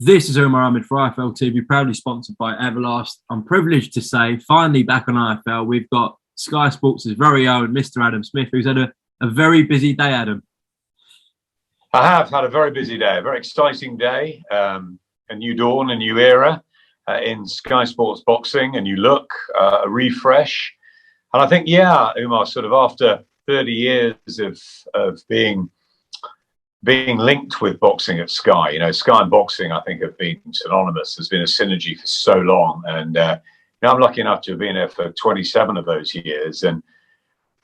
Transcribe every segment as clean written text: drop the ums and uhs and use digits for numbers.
This is Umar Ahmed for IFL TV, proudly sponsored by Everlast. I'm privileged to say, finally back on IFL, we've got Sky Sports' very own Mr. Adam Smith, who's had a very busy day, Adam. I have had a very busy day, a very exciting day, a new dawn, a new era in Sky Sports boxing, a new look, a refresh. And I think, yeah, Umar, sort of after 30 years of being linked with boxing at Sky, Sky and boxing, I think, have been synonymous. There's been a synergy for so long. And I'm lucky enough to have been here for 27 of those years. And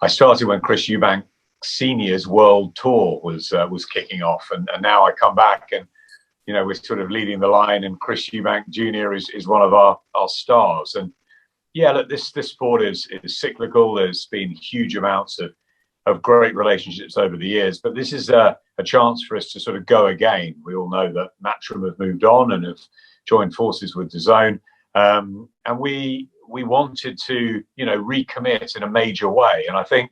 I started when Chris Eubank Senior's world tour was kicking off. And now I come back and, we're sort of leading the line, and Chris Eubank Jr. is one of our stars. And yeah, look, this sport is cyclical. There's been huge amounts of great relationships over the years, but this is a chance for us to sort of go again. We all know that Matchroom have moved on and have joined forces with DAZN, and we wanted to recommit in a major way, and I think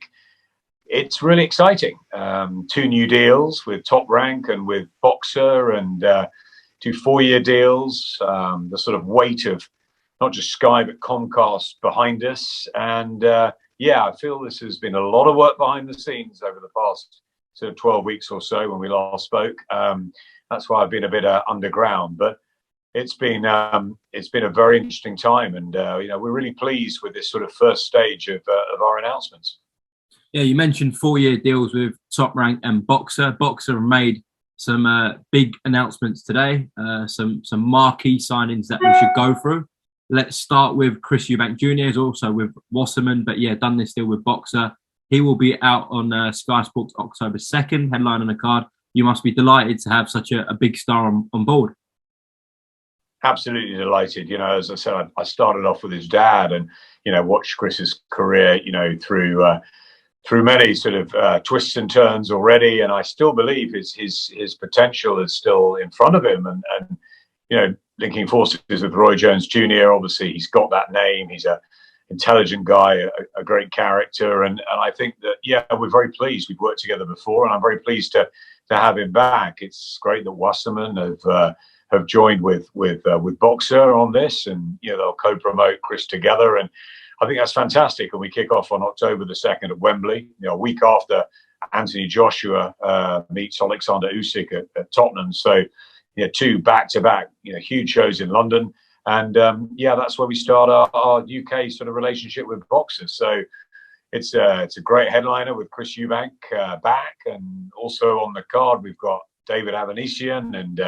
it's really exciting. 2 new deals with Top Rank and with BOXXER, and 2 4-year deals. The sort of weight of not just Sky but Comcast behind us, and yeah, I feel this has been a lot of work behind the scenes over the past sort of 12 weeks or so when we last spoke. That's why I've been a bit underground, but it's been a very interesting time, and we're really pleased with this sort of first stage of our announcements. Yeah, you mentioned 4-year deals with Top Rank and BOXXER. BOXXER made some big announcements today, some marquee signings that we should go through. Let's start with Chris Eubank Jr. also with Wasserman, but yeah, done this deal with BOXXER. He will be out on Sky Sports October 2nd, headline on the card. You must be delighted to have such a big star on board. Absolutely delighted. As I said, I started off with his dad, and watched Chris's career, through many sort of twists and turns already, and I still believe his potential is still in front of him, and linking forces with Roy Jones Jr. Obviously, he's got that name. He's an intelligent guy, a great character, and I think that, yeah, we're very pleased. We've worked together before, and I'm very pleased to have him back. It's great that Wasserman have joined with BOXXER on this, and they'll co-promote Chris together, and I think that's fantastic. And we kick off on October the 2nd at Wembley, a week after Anthony Joshua meets Alexander Usyk at Tottenham. So 2 back-to-back, huge shows in London, and yeah, that's where we start our UK sort of relationship with BOXXER. So it's a great headliner with Chris Eubank back, and also on the card we've got David Avanesian and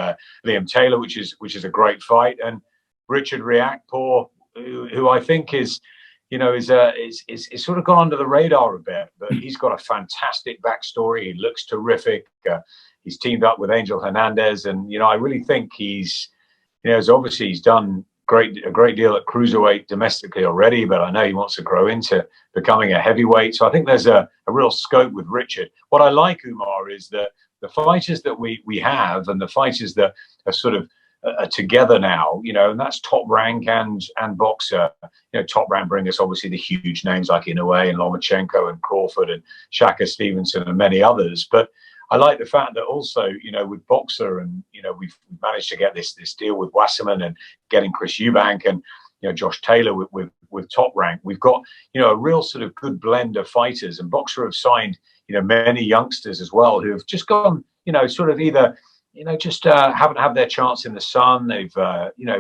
Liam Taylor, which is a great fight, and Richard Riakporhe, who I think is sort of gone under the radar a bit, but he's got a fantastic backstory. He looks terrific. He's teamed up with Angel Hernandez, and I really think he's done a great deal at cruiserweight domestically already, but I know he wants to grow into becoming a heavyweight. So I think there's a real scope with Richard. What I like, Umar, is that the fighters that we have, and the fighters that are sort of together now, and that's Top Rank and BOXXER. Top Rank bring us obviously the huge names like Inoue and Lomachenko and Crawford and Shaka Stevenson and many others, but I like the fact that also, with BOXXER, and we've managed to get this deal with Wasserman, and getting Chris Eubank and Josh Taylor with Top Rank. We've got a real sort of good blend of fighters, and BOXXER have signed many youngsters as well who have just gone sort of either just haven't had their chance in the sun. They've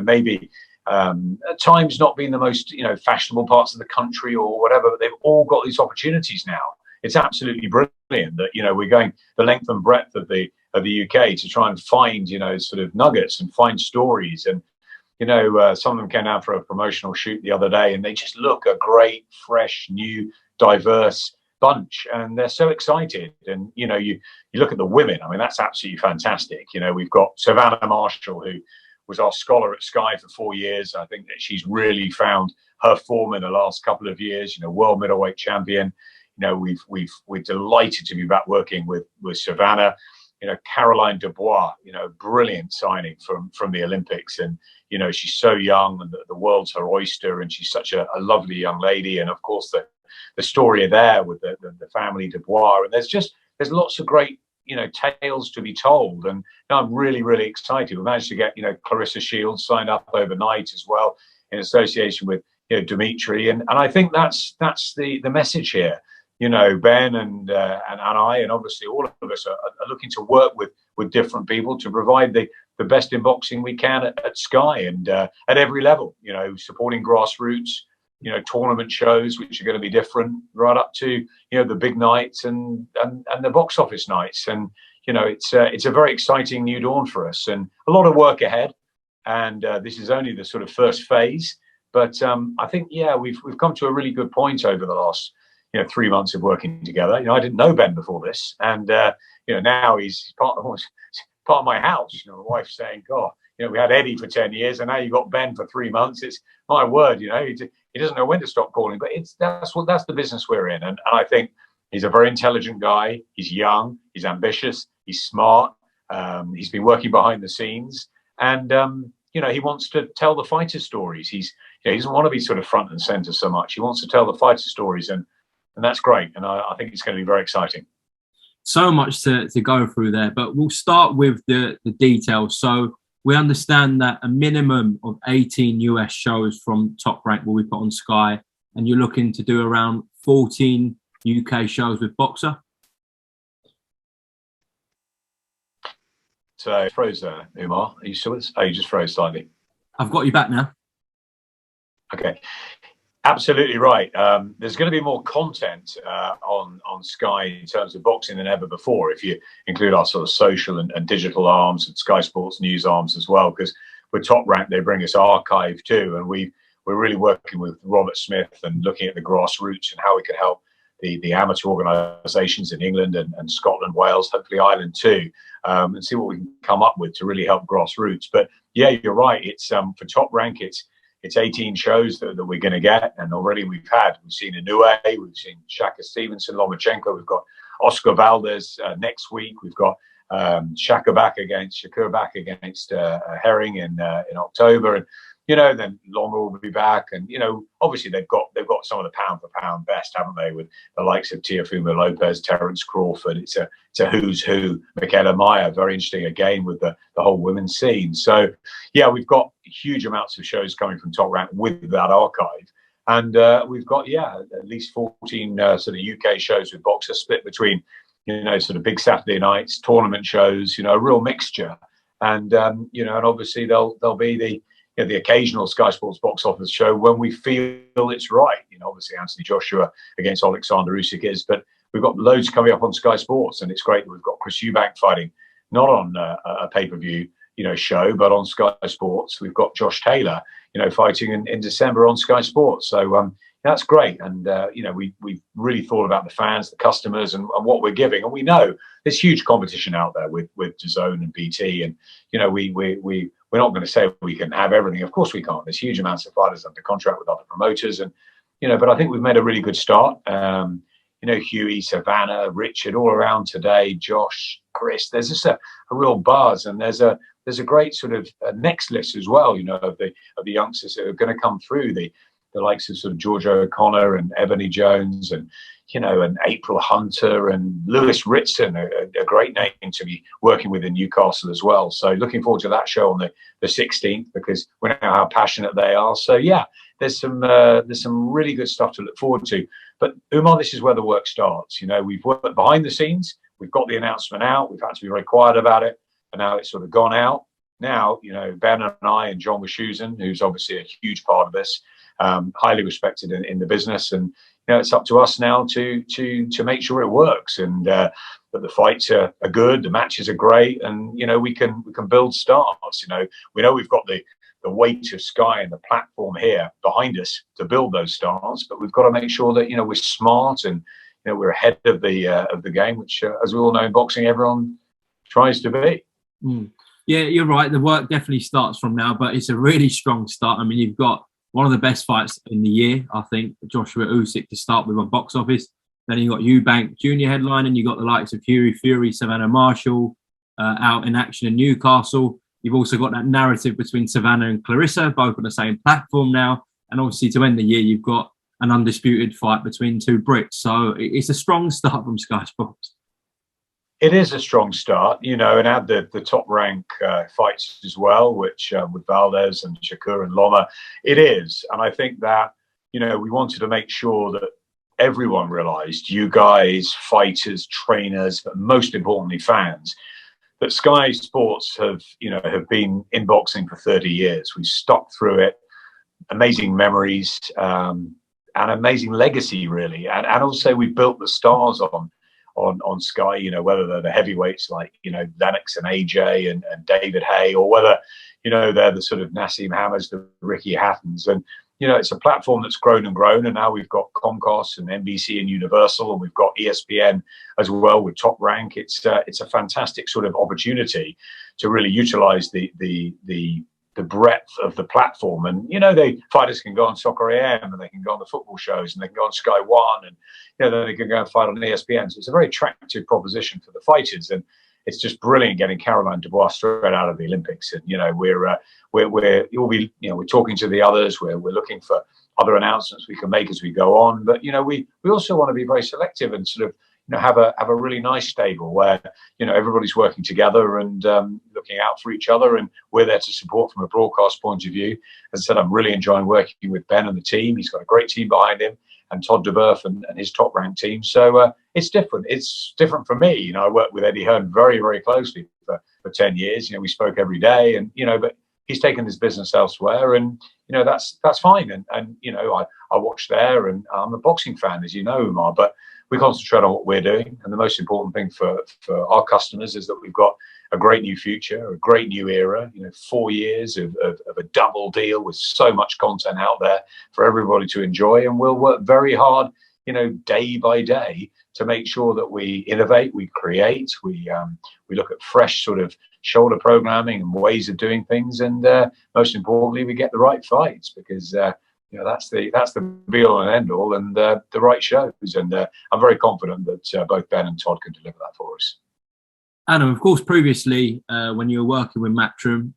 maybe at times not been the most fashionable parts of the country or whatever, but they've all got these opportunities now. It's absolutely brilliant that we're going the length and breadth of the UK to try and find sort of nuggets and find stories. And some of them came out for a promotional shoot the other day, and they just look a great, fresh, new, diverse bunch, and they're so excited. And you look at the women. I mean, that's absolutely fantastic. We've got Savannah Marshall, who was our scholar at Sky for 4 years. I think that she's really found her form in the last couple of years. World middleweight champion. We're delighted to be back working with Savannah. Caroline Dubois, brilliant signing from the Olympics, and she's so young, and the world's her oyster, and she's such a lovely young lady. And of course the story there with the family Dubois, and there's lots of great tales to be told. And I'm really, really excited. We managed to get, Clarissa Shields signed up overnight as well in association with, Dimitri. And I think that's the message here. Ben and I, and obviously all of us are looking to work with different people to provide the best in boxing we can at Sky and at every level, supporting grassroots, tournament shows, which are going to be different, right up to, the big nights and the box office nights. And, it's a very exciting new dawn for us and a lot of work ahead. And this is only the sort of first phase. But I think, we've come to a really good point over the last 3 months of working together. I didn't know Ben before this, and now he's part of my house. My wife's saying, "God, we had Eddie for 10 years, and now you've got Ben for 3 months." It's my word, he doesn't know when to stop calling. But that's the business we're in, and I think he's a very intelligent guy. He's young, he's ambitious, he's smart. He's been working behind the scenes, and he wants to tell the fighter stories. He doesn't want to be sort of front and center so much. He wants to tell the fighter stories, and that's great. And I think it's going to be very exciting. So much to go through there, but we'll start with the details. So we understand that a minimum of 18 US shows from Top Rank will be put on Sky, and you're looking to do around 14 UK shows with BOXXER. So froze there, Umar. Are you still with us? Oh, you just froze slightly. I've got you back now. Okay. Absolutely right. There's going to be more content on Sky in terms of boxing than ever before, if you include our sort of social and digital arms and Sky Sports news arms as well, because with Top Rank, they bring us archive too. And we're really working with Robert Smith and looking at the grassroots and how we can help the amateur organisations in England and Scotland, Wales, hopefully Ireland too, and see what we can come up with to really help grassroots. But yeah, you're right. It's for Top Rank, it's 18 shows that we're going to get, and already we've seen Inoue, we've seen Shaka Stevenson, Lomachenko, we've got Oscar Valdez next week, we've got Shakur back against Herring in October, and then Loma will be back, and obviously they've got some of the pound for pound best, haven't they, with the likes of Teofimo Lopez, Terence Crawford. It's a who's who. Michaela Mayer, very interesting again with the whole women's scene. So yeah, we've got huge amounts of shows coming from Top Rank with that archive, and we've got at least 14 sort of UK shows with BOXXER split between sort of big Saturday nights, tournament shows, a real mixture, and and obviously there'll be the occasional Sky Sports box office show when we feel it's right. Obviously Anthony Joshua against Alexander Usyk is, but we've got loads coming up on Sky Sports, and it's great that we've got Chris Eubank fighting not on a pay-per-view show, but on Sky Sports. We've got Josh Taylor fighting in December on Sky Sports. So that's great, and we've really thought about the fans, the customers, and what we're giving. And we know there's huge competition out there with DAZN and BT, and we're not going to say we can have everything. Of course we can't. There's huge amounts of fighters under contract with other promoters, and but I think we've made a really good start. Huey, Savannah, Richard, all around today, Josh, Chris. There's just a real buzz, and there's a great sort of next list as well. Of the youngsters that are going to come through, the likes of sort of Georgia O'Connor and Ebony Jones, and and April Hunter and Lewis Ritson, a great name to be working with in Newcastle as well. So looking forward to that show on the 16th, because we know how passionate they are. So yeah, there's some really good stuff to look forward to. But Umar, this is where the work starts. We've worked behind the scenes. We've got the announcement out. We've had to be very quiet about it, and now it's sort of gone out. Now, Ben and I and John Wischusen, who's obviously a huge part of this, highly respected in the business, and it's up to us now to make sure it works, and that the fights are good, the matches are great, and we can build stars. We know we've got the weight of Sky and the platform here behind us to build those stars, but we've got to make sure that we're smart and we're ahead of the game, which as we all know in boxing, everyone tries to be. Yeah, you're right. The work definitely starts from now, but it's a really strong start. I mean, you've got one of the best fights in the year, I think, Joshua Usyk to start with on box office. Then you got Eubank Jr. headline, and you got the likes of Hughie Fury, Savannah Marshall out in action in Newcastle. You've also got that narrative between Savannah and Clarissa, both on the same platform now. And obviously to end the year, you've got an undisputed fight between two Brits. So it's a strong start from Sky Sports. It is a strong start, you know, and add the top rank fights as well, which with Valdez and Shakur and Loma, it is. And I think that, you know, we wanted to make sure that everyone realized, you guys, fighters, trainers, but most importantly, fans, that Sky Sports have been in boxing for 30 years. We've stuck through it, amazing memories, and amazing legacy, really. And also we built the stars on Sky, you know, whether they're the heavyweights like, you know, Lennox and AJ and David Hay, or whether, you know, they're the sort of Nassim Hamids, the Ricky Hattons. And, you know, it's a platform that's grown and grown. And now we've got Comcast and NBC and Universal, and we've got ESPN as well with Top Rank. It's a fantastic sort of opportunity to really utilize the breadth of the platform. And, you know, fighters can go on Soccer AM, and they can go on the football shows, and they can go on Sky One, and, you know, then they can go and fight on ESPN. So it's a very attractive proposition for the fighters. And it's just brilliant getting Caroline Dubois straight out of the Olympics. And, you know, we're talking to the others. We're looking for other announcements we can make as we go on. But, you know, we also want to be very selective and sort of, you know, have a really nice stable where, you know, everybody's working together and looking out for each other, and we're there to support from a broadcast point of view. As I said, I'm really enjoying working with Ben and the team. He's got a great team behind him, and Todd DeBerth and his top ranked team. So it's different. It's different for me. You know, I worked with Eddie Hearn very, very closely for 10 years. You know, we spoke every day, and, you know, but he's taken his business elsewhere, and, you know, that's fine. And you know, I watch there, and I'm a boxing fan, as you know, Umar, but we concentrate on what we're doing. And the most important thing for our customers is that we've got a great new future, a great new era, you know, 4 years of a double deal with so much content out there for everybody to enjoy. And we'll work very hard, you know, day by day to make sure that we innovate, we create, we look at fresh sort of shoulder programming and ways of doing things. And most importantly, we get the right fights, because you know, that's the be all and end all, and the right shows. And I'm very confident that both Ben and Todd can deliver that for us. Adam, of course, previously when you were working with Matchroom,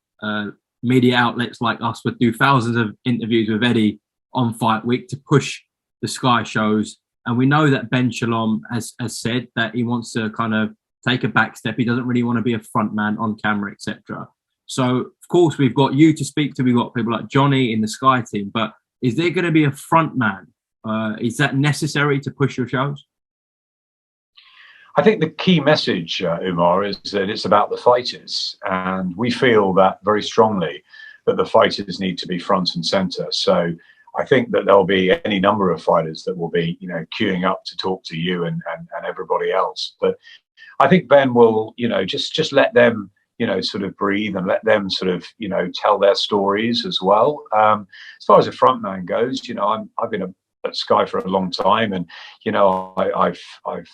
media outlets like us would do thousands of interviews with Eddie on Fight Week to push the Sky shows. And we know that Ben Shalom has said that he wants to kind of take a back step. He doesn't really want to be a front man on camera, etc. So, of course, we've got you to speak to. We've got people like Johnny in the Sky team. But is there going to be a front man? Is that necessary to push your shows? I think the key message, Umar, is that it's about the fighters. And we feel that very strongly, that the fighters need to be front and center. So I think that there'll be any number of fighters that will be, you know, queuing up to talk to you and everybody else. But I think Ben will, you know, just let them, you know, sort of breathe and let them sort of, you know, tell their stories as well. As far as a front man goes, you know, I've been at Sky for a long time, and, you know, I'm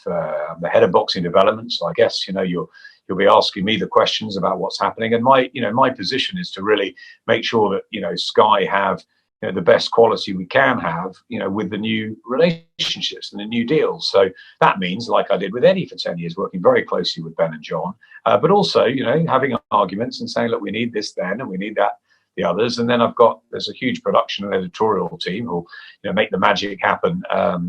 the head of boxing development. So I guess, you know, you'll be asking me the questions about what's happening. And my position is to really make sure that, you know, Sky have, you know, the best quality we can have, you know, with the new relationships and the new deals. So that means, like I did with Eddie for 10 years, working very closely with Ben and John, but also, you know, having arguments and saying, look, we need this then, and we need that, the others. And then there's a huge production and editorial team who'll, you know, make the magic happen,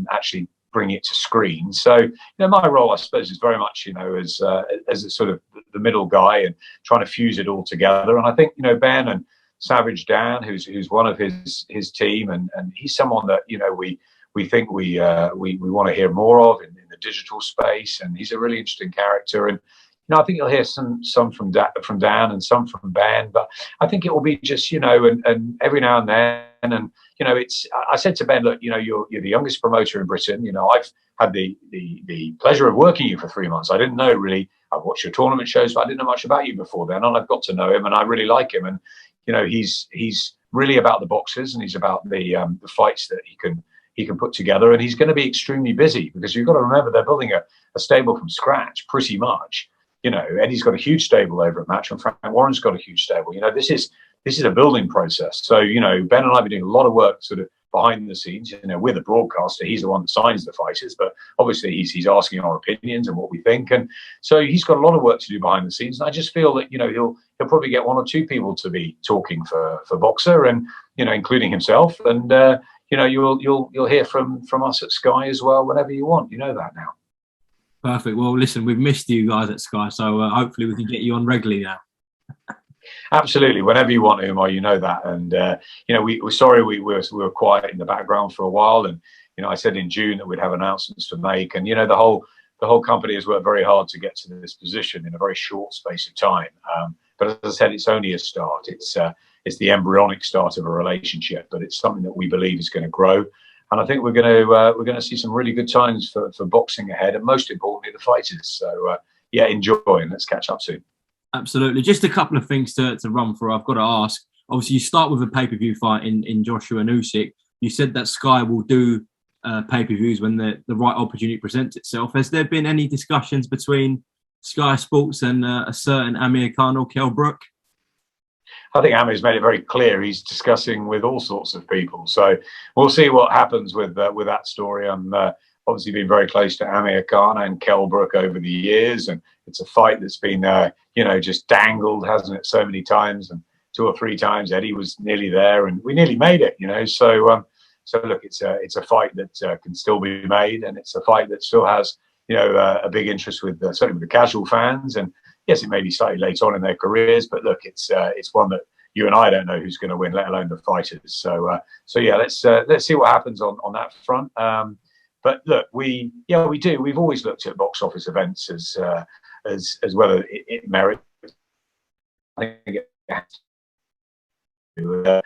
actually bring it to screen. So, you know, my role, I suppose, is very much, you know, as a sort of the middle guy and trying to fuse it all together. And I think, you know, Ben and Savage Dan, who's one of his team, and he's someone that, you know, we think we want to hear more of in the digital space, and he's a really interesting character. And, you know, I think you'll hear some from Dan and some from Ben, but I think it will be just, you know, and every now and then. And, you know, I said to Ben, look, you know, you're the youngest promoter in Britain. You know, I've had the pleasure of working you for 3 months. I didn't know really. I've watched your tournament shows, but I didn't know much about you before then, and I've got to know him, and I really like him. And, you know, he's really about the boxers, and he's about the fights that he can put together. And he's going to be extremely busy, because you've got to remember they're building a stable from scratch, pretty much. You know, Eddie's got a huge stable over at Match, and Frank Warren's got a huge stable. You know, this is a building process. So, you know, Ben and I have been doing a lot of work sort of behind the scenes. You know, we're the broadcaster. He's the one that signs the fighters, but obviously he's asking our opinions and what we think. And so he's got a lot of work to do behind the scenes. And I just feel that, you know, he'll probably get 1 or 2 people to be talking for BOXXER, and, you know, including himself. And, you know, you'll hear from us at Sky as well whenever you want. You know that now. Perfect. Well, listen, we've missed you guys at Sky, so hopefully we can get you on regularly now. Absolutely, whenever you want, Umar, you know that. And we're sorry we were quiet in the background for a while. And I said in June that we'd have announcements to make. And the whole company has worked very hard to get to this position in a very short space of time. But as I said, it's only a start. It's the embryonic start of a relationship, but it's something that we believe is going to grow. And I think we're going to see some really good times for boxing ahead, and most importantly, the fighters. So enjoy, and let's catch up soon. Absolutely. Just a couple of things to run through. I've got to ask. Obviously, you start with a pay-per-view fight in Joshua and Usyk. You said that Sky will do pay-per-views when the right opportunity presents itself. Has there been any discussions between Sky Sports and a certain Amir Khan or Kell Brook? I think Amir's made it very clear he's discussing with all sorts of people. So we'll see what happens with that story. I'm obviously been very close to Amir Khan and Kell Brook over the years, and it's a fight that's been just dangled, hasn't it, so many times, and 2 or 3 times Eddie was nearly there, and we nearly made it. So look, it's a fight that can still be made, and it's a fight that still has a big interest with certainly with the casual fans. And yes, it may be slightly late on in their careers, but look, it's one that you and I don't know who's going to win, let alone the fighters. So yeah, let's see what happens on that front. But look, we do. We've always looked at box office events as whether it merits. I think on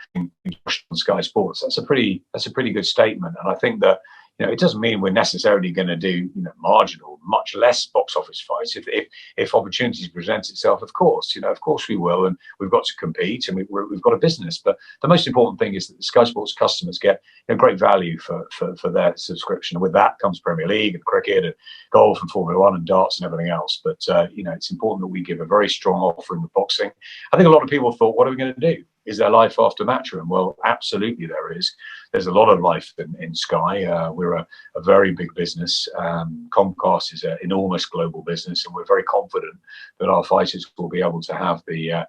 Sky Sports, that's a pretty good statement, and I think that it doesn't mean we're necessarily going to do marginal, much less box office fights. If opportunities present itself, of course we will, and we've got to compete, and we've got a business. But the most important thing is that the Sky Sports customers get great value for their subscription. And with that comes Premier League and cricket and golf and Formula One and darts and everything else. But it's important that we give a very strong offering with boxing. I think a lot of people thought, what are we going to do? Is there life after Matchroom? Well, absolutely there is. There's a lot of life in Sky. We're a very big business. Comcast is an enormous global business, and we're very confident that our fighters will be able to have the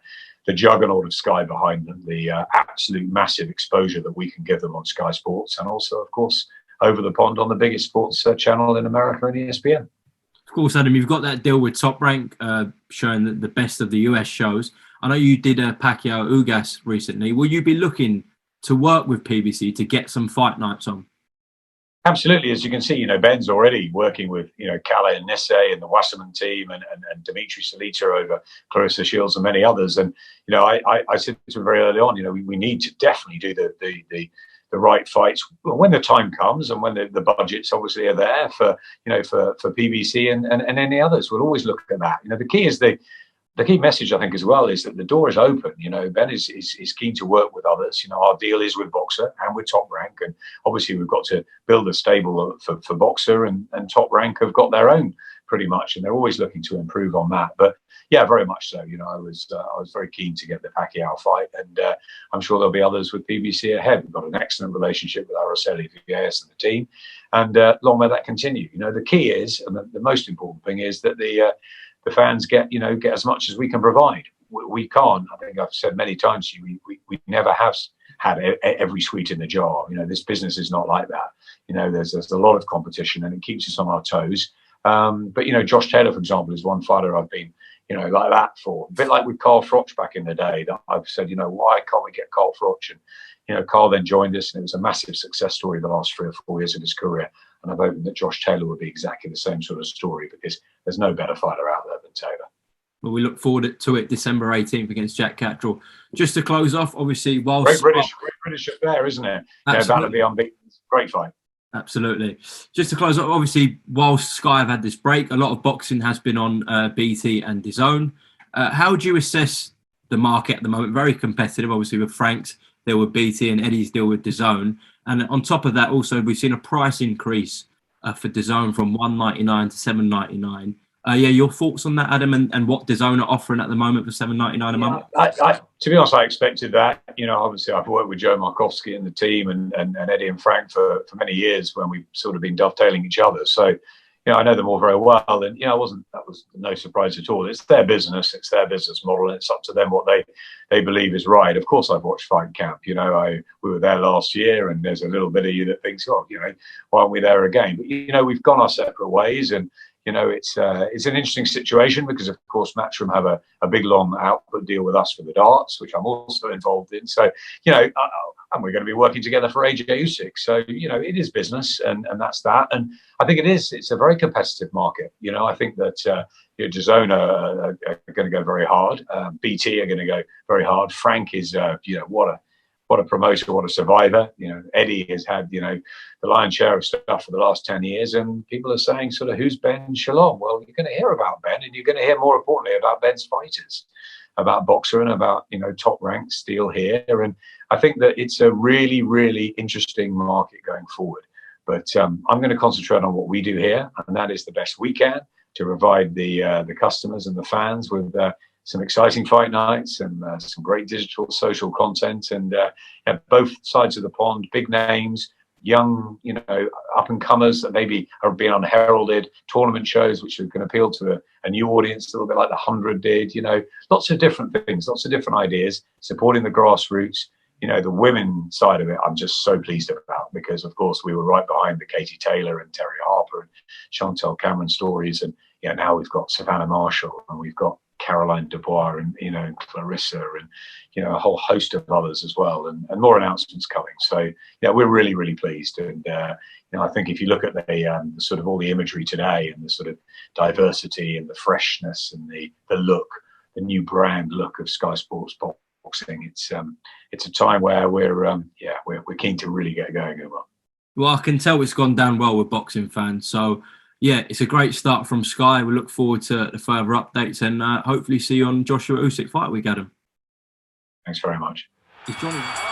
juggernaut of Sky behind them, the absolute massive exposure that we can give them on Sky Sports, and also, of course, over the pond on the biggest sports channel in America, and ESPN. Of course, Adam, you've got that deal with Top Rank, showing the best of the US shows. I know you did a Pacquiao Ugas recently. Will you be looking to work with PBC to get some fight nights on? Absolutely. As you can see, Ben's already working with, Kalle and Nisse and the Wasserman team and Dimitri Salita over Clarissa Shields and many others. And, I said to him very early on, we need to definitely do the right fights when the time comes and when the budgets obviously are there for PBC and any others. We'll always look at that. The key is the key message, I think, as well, is that the door is open. Ben is keen to work with others. Our deal is with BOXXER and with Top Rank, and obviously we've got to build a stable for BOXXER, and Top Rank have got their own pretty much, and they're always looking to improve on that. But yeah, very much so. I was very keen to get the Pacquiao fight, and I'm sure there'll be others with PBC ahead. We've got an excellent relationship with Araceli Villegas and the team, and long may that continue. The key is, and the most important thing is that the fans get as much as we can provide. We can't. I think I've said many times to you, we never have had every sweet in the jar. This business is not like that. There's a lot of competition, and it keeps us on our toes. But Josh Taylor, for example, is one fighter I've been like that for. A bit like with Carl Froch back in the day, that I've said, why can't we get Carl Froch? And Carl then joined us, and it was a massive success story the last 3 or 4 years of his career. And I'm hoping that Josh Taylor will be exactly the same sort of story, because there's no better fighter out there than Taylor. Well, we look forward to it December 18th against Jack Cattrall. Just to close off, obviously, whilst... Great British affair, isn't it? Battle of the Unbeaten. Great fight. Absolutely. Just to close off, obviously, whilst Sky have had this break, a lot of boxing has been on BT and DAZN. How do you assess the market at the moment? Very competitive, obviously, with Frank's deal with BT and Eddie's deal with DAZN. And on top of that, also, we've seen a price increase for DAZN from $1.99 to $7.99. Your thoughts on that, Adam, and what DAZN are offering at the moment for $7.99 a month? To be honest, I expected that. Obviously, I've worked with Joe Markowski and the team and Eddie and Frank for many years when we've sort of been dovetailing each other. So, I know them all very well, and that was no surprise at all. It's their business, it's their business model, and it's up to them what they believe is right. Of course, I've watched Fight Camp. We were there last year, and there's a little bit of you that thinks, why aren't we there again? But we've gone our separate ways, and it's an interesting situation because, of course, Matchroom have a big long output deal with us for the darts, which I'm also involved in. So, and we're going to be working together for AJ Usyk. So, it is business, and that's that. And I think it's a very competitive market. I think that DAZN are going to go very hard. BT are going to go very hard. Frank is, what a promoter, what a survivor. Eddie has had, the lion's share of stuff for the last 10 years. And people are saying sort of, who's Ben Shalom? Well, you're going to hear about Ben, and you're going to hear more importantly about Ben's fighters, about BOXXER and about, top ranked steel here. And I think that it's a really, really interesting market going forward. But I'm going to concentrate on what we do here, and that is the best we can to provide the customers and the fans with some exciting fight nights and some great digital social content, and both sides of the pond, big names, young, up and comers that maybe are being on heralded tournament shows, which are going to appeal to a new audience, a little bit like the 100 did. Lots of different things, lots of different ideas, supporting the grassroots. The women side of it, I'm just so pleased about, because of course we were right behind the Katie Taylor and Terry Harper and Chantel Cameron stories, and now we've got Savannah Marshall, and we've got Caroline Dubois, and Clarissa, and a whole host of others as well, and more announcements coming. So we're really, really pleased. And I think if you look at the sort of all the imagery today, and the sort of diversity and the freshness and the look, the new brand look of Sky Sports boxing, it's a time where we're keen to really get going. Well, I can tell it's gone down well with boxing fans. So yeah, it's a great start from Sky. We look forward to the further updates, and hopefully see you on Joshua Usyk Fight Week, Adam. Thanks very much. It's Johnny.